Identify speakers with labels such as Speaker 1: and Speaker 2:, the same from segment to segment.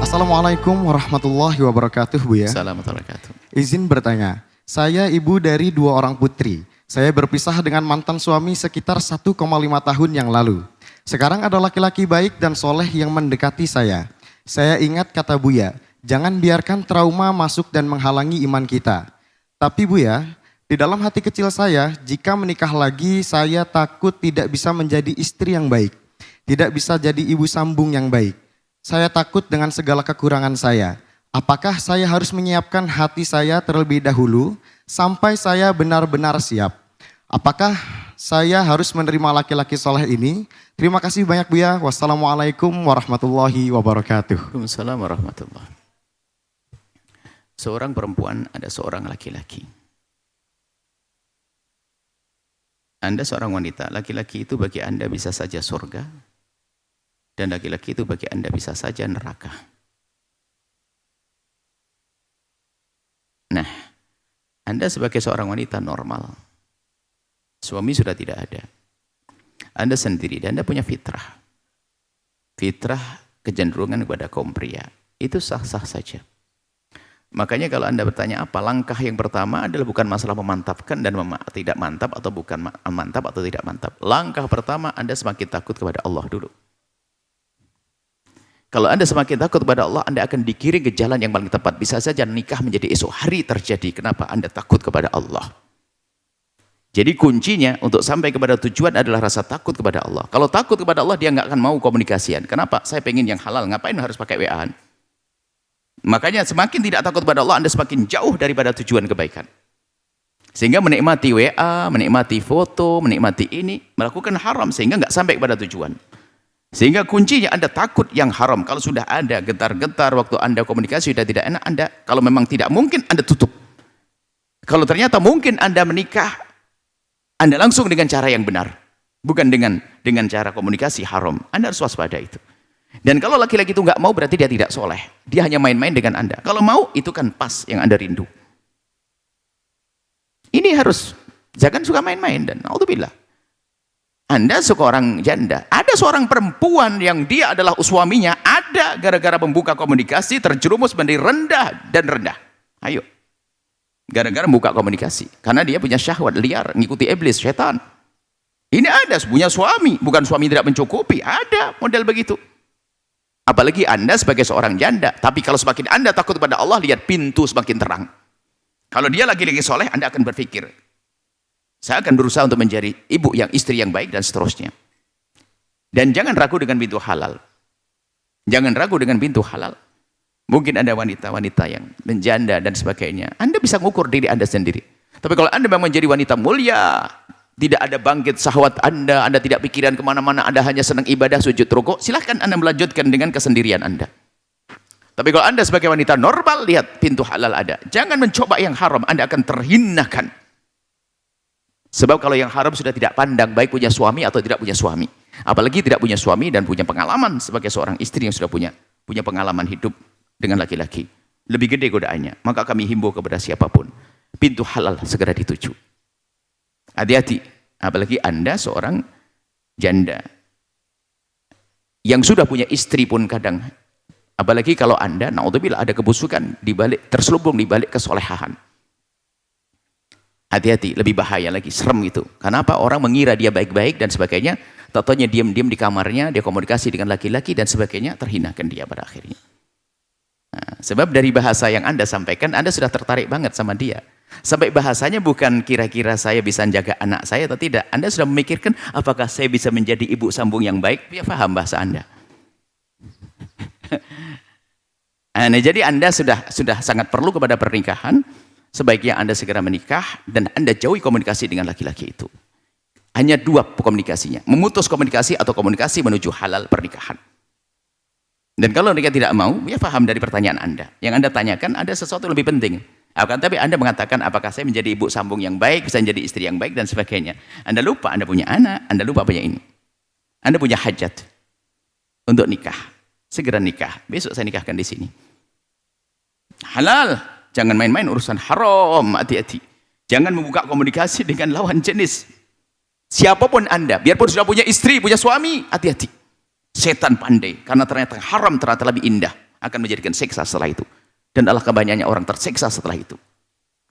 Speaker 1: Assalamualaikum warahmatullahi wabarakatuh, Bu ya.
Speaker 2: Assalamualaikum warahmatullahi wabarakatuh.
Speaker 1: Izin bertanya, saya ibu dari 2 orang putri. Saya berpisah dengan mantan suami sekitar 1,5 tahun yang lalu. Sekarang ada laki-laki baik dan soleh yang mendekati saya. Saya ingat kata Buya, jangan biarkan trauma masuk dan menghalangi iman kita. Tapi Buya, di dalam hati kecil saya, jika menikah lagi saya takut tidak bisa menjadi istri yang baik. Tidak bisa jadi ibu sambung yang baik. Saya takut dengan segala kekurangan saya. Apakah saya harus menyiapkan hati saya terlebih dahulu sampai saya benar-benar siap? Apakah saya harus menerima laki-laki soleh ini? Terima kasih banyak Buya. Wassalamualaikum warahmatullahi wabarakatuh.
Speaker 2: Waalaikumsalam warahmatullahi. Seorang perempuan ada seorang laki-laki. Anda seorang wanita, laki-laki itu bagi Anda bisa saja surga. Dan laki-laki itu bagi Anda bisa saja neraka. Nah, Anda sebagai seorang wanita normal, suami sudah tidak ada. Anda sendiri dan Anda punya fitrah. Fitrah kecenderungan kepada kaum pria. Itu sah-sah saja. Makanya kalau Anda bertanya apa, langkah yang pertama adalah bukan masalah memantapkan dan tidak mantap atau bukan mantap atau tidak mantap. Langkah pertama Anda semakin takut kepada Allah dulu. Kalau Anda semakin takut kepada Allah, Anda akan dikirim ke jalan yang paling tepat. Bisa saja nikah menjadi esok hari terjadi. Kenapa? Anda takut kepada Allah. Jadi kuncinya untuk sampai kepada tujuan adalah rasa takut kepada Allah. Kalau takut kepada Allah, dia nggak akan mau komunikasian. Kenapa? Saya pengen yang halal. Ngapain harus pakai WA-an? Makanya semakin tidak takut kepada Allah, Anda semakin jauh daripada tujuan kebaikan. Sehingga menikmati WA, menikmati foto, menikmati ini, melakukan haram sehingga nggak sampai kepada tujuan. Sehingga kuncinya Anda takut yang haram. Kalau sudah ada getar-getar waktu Anda komunikasi sudah tidak enak, Anda kalau memang tidak mungkin Anda tutup. Kalau ternyata mungkin Anda menikah, Anda langsung dengan cara yang benar, bukan dengan cara komunikasi haram. Anda harus waspada itu. Dan kalau laki-laki itu nggak mau berarti dia tidak soleh. Dia hanya main-main dengan Anda. Kalau mau itu kan pas yang Anda rindu. Ini harus jangan suka main-main dan naudzubillah. Anda seorang janda, ada seorang perempuan yang dia adalah suaminya, ada gara-gara membuka komunikasi terjerumus menjadi rendah dan rendah. Ayo, gara-gara membuka komunikasi, karena dia punya syahwat liar, ngikuti iblis, setan. Ini ada punya suami, bukan suami tidak mencukupi, ada model begitu. Apalagi Anda sebagai seorang janda, tapi kalau semakin Anda takut kepada Allah, lihat pintu semakin terang. Kalau dia lagi-lagi soleh, Anda akan berpikir, saya akan berusaha untuk menjadi ibu yang istri yang baik dan seterusnya. Dan jangan ragu dengan pintu halal. Jangan ragu dengan pintu halal. Mungkin Anda wanita-wanita yang menjanda dan sebagainya. Anda bisa mengukur diri Anda sendiri. Tapi kalau Anda memang menjadi wanita mulia, tidak ada bangkit syahwat Anda tidak pikiran kemana-mana, Anda hanya senang ibadah, sujud, rukuk, silahkan Anda melanjutkan dengan kesendirian Anda. Tapi kalau Anda sebagai wanita normal, lihat pintu halal ada. Jangan mencoba yang haram, Anda akan terhinakan. Sebab kalau yang haram sudah tidak pandang baik punya suami atau tidak punya suami. Apalagi tidak punya suami dan punya pengalaman sebagai seorang istri yang sudah punya pengalaman hidup dengan laki-laki. Lebih gede godaannya. Maka kami himbau kepada siapapun, pintu halal segera dituju. Hati-hati. Apalagi Anda seorang janda yang sudah punya istri pun kadang. Apalagi kalau Anda, naudzubillah, ada kebusukan terselubung di balik kesolehan. Hati-hati, lebih bahaya lagi, serem itu. Kenapa? Orang mengira dia baik-baik dan sebagainya, taunya diam-diam di kamarnya, dia komunikasi dengan laki-laki dan sebagainya, terhinakan dia pada akhirnya. Nah, sebab dari bahasa yang Anda sampaikan, Anda sudah tertarik banget sama dia. Sampai bahasanya bukan kira-kira saya bisa menjaga anak saya atau tidak. Anda sudah memikirkan, apakah saya bisa menjadi ibu sambung yang baik? Ya paham bahasa Anda. Nah, jadi Anda sudah sangat perlu kepada pernikahan. Sebaiknya Anda segera menikah dan Anda jauhi komunikasi dengan laki-laki itu. Hanya 2 komunikasinya. Memutus komunikasi atau komunikasi menuju halal pernikahan. Dan kalau mereka tidak mau, ya paham dari pertanyaan Anda. Yang Anda tanyakan ada sesuatu lebih penting. Tapi Anda mengatakan apakah saya menjadi ibu sambung yang baik, bisa menjadi istri yang baik dan sebagainya. Anda lupa Anda punya anak, Anda lupa punya ini. Anda punya hajat untuk nikah. Segera nikah. Besok saya nikahkan di sini. Halal. Jangan main-main urusan haram, hati-hati. Jangan membuka komunikasi dengan lawan jenis. Siapapun Anda, biarpun sudah punya istri, punya suami, hati-hati. Setan pandai, karena ternyata haram ternyata lebih indah. akan menjadikan siksa setelah itu. Dan alangkah banyaknya orang tersiksa setelah itu.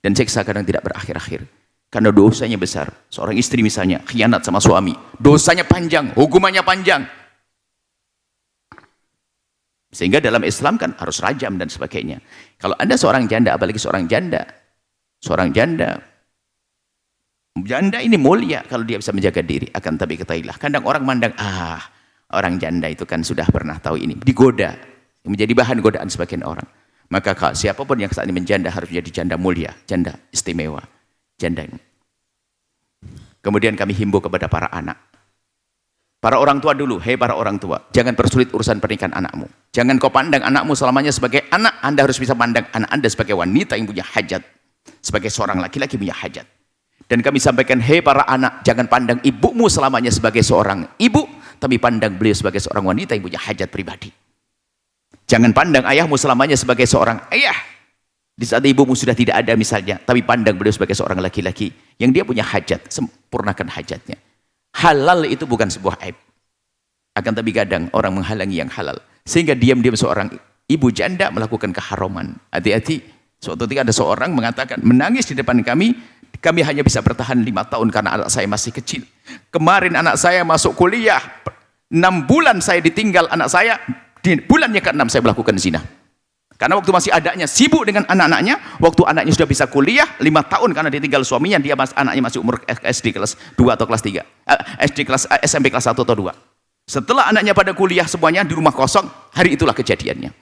Speaker 2: Dan siksa kadang tidak berakhir-akhir. Karena dosanya besar. Seorang istri misalnya khianat sama suami, dosanya panjang, hukumannya panjang. Sehingga dalam Islam kan harus rajam dan sebagainya. Kalau Anda seorang janda, apalagi seorang janda ini mulia kalau dia bisa menjaga diri. Akan tapi ketahuilah, kadang orang mandang, orang janda itu kan sudah pernah tahu ini, digoda, menjadi bahan godaan sebagian orang. Maka siapapun yang saat ini menjanda harus menjadi janda mulia, janda istimewa, janda ini. Kemudian kami himbau kepada para anak. Para orang tua dulu, hei para orang tua, jangan persulit urusan pernikahan anakmu. Jangan kau pandang anakmu selamanya sebagai anak, Anda harus bisa pandang anak Anda sebagai wanita yang punya hajat. Sebagai seorang laki-laki punya hajat. Dan kami sampaikan, hei para anak, jangan pandang ibumu selamanya sebagai seorang ibu, tapi pandang beliau sebagai seorang wanita yang punya hajat pribadi. Jangan pandang ayahmu selamanya sebagai seorang ayah. Di saat ibumu sudah tidak ada misalnya, tapi pandang beliau sebagai seorang laki-laki yang dia punya hajat, sempurnakan hajatnya. Halal itu bukan sebuah aib. Akan tapi kadang orang menghalangi yang halal. Sehingga diam-diam seorang ibu janda melakukan keharaman. Hati-hati. Suatu ketika ada seorang mengatakan, menangis di depan kami hanya bisa bertahan 5 tahun karena anak saya masih kecil. Kemarin anak saya masuk kuliah, 6 bulan saya ditinggal anak saya, di bulannya ke-6 saya melakukan zina. Karena waktu masih adanya sibuk dengan anak-anaknya, waktu anaknya sudah bisa kuliah, 5 tahun karena ditinggal suaminya, anaknya masih umur SD kelas 2 atau kelas 3. SMP kelas 1 atau 2. Setelah anaknya pada kuliah semuanya di rumah kosong, hari itulah kejadiannya.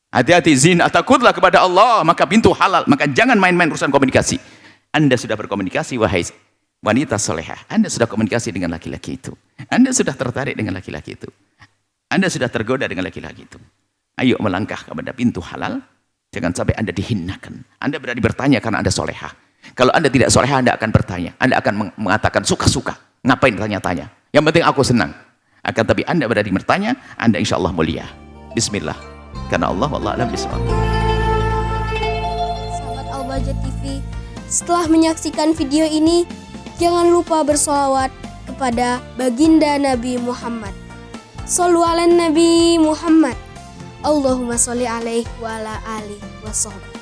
Speaker 2: Hati-hati zina, takutlah kepada Allah, maka pintu halal, maka jangan main-main urusan komunikasi. Anda sudah berkomunikasi, wahai wanita solehah, Anda sudah komunikasi dengan laki-laki itu. Anda sudah tertarik dengan laki-laki itu. Anda sudah tergoda dengan laki-laki itu. Ayo melangkah kepada pintu halal. Jangan sampai Anda dihinakan. Anda berani bertanya karena Anda solehah. Kalau Anda tidak solehah, Anda akan bertanya. Anda akan mengatakan suka-suka. Ngapain tanya-tanya? Yang penting aku senang. Akan tapi Anda berani bertanya, Anda insya Allah mulia. Bismillah. Karena Allah wallahu a'lam bishawab.
Speaker 3: Sahabat Al-Bahjah TV, setelah menyaksikan video ini, jangan lupa bersolawat kepada baginda Nabi Muhammad. Shollu ala Nabi Muhammad. Allahumma sholli alaihi wa ala alihi wa sahbihi.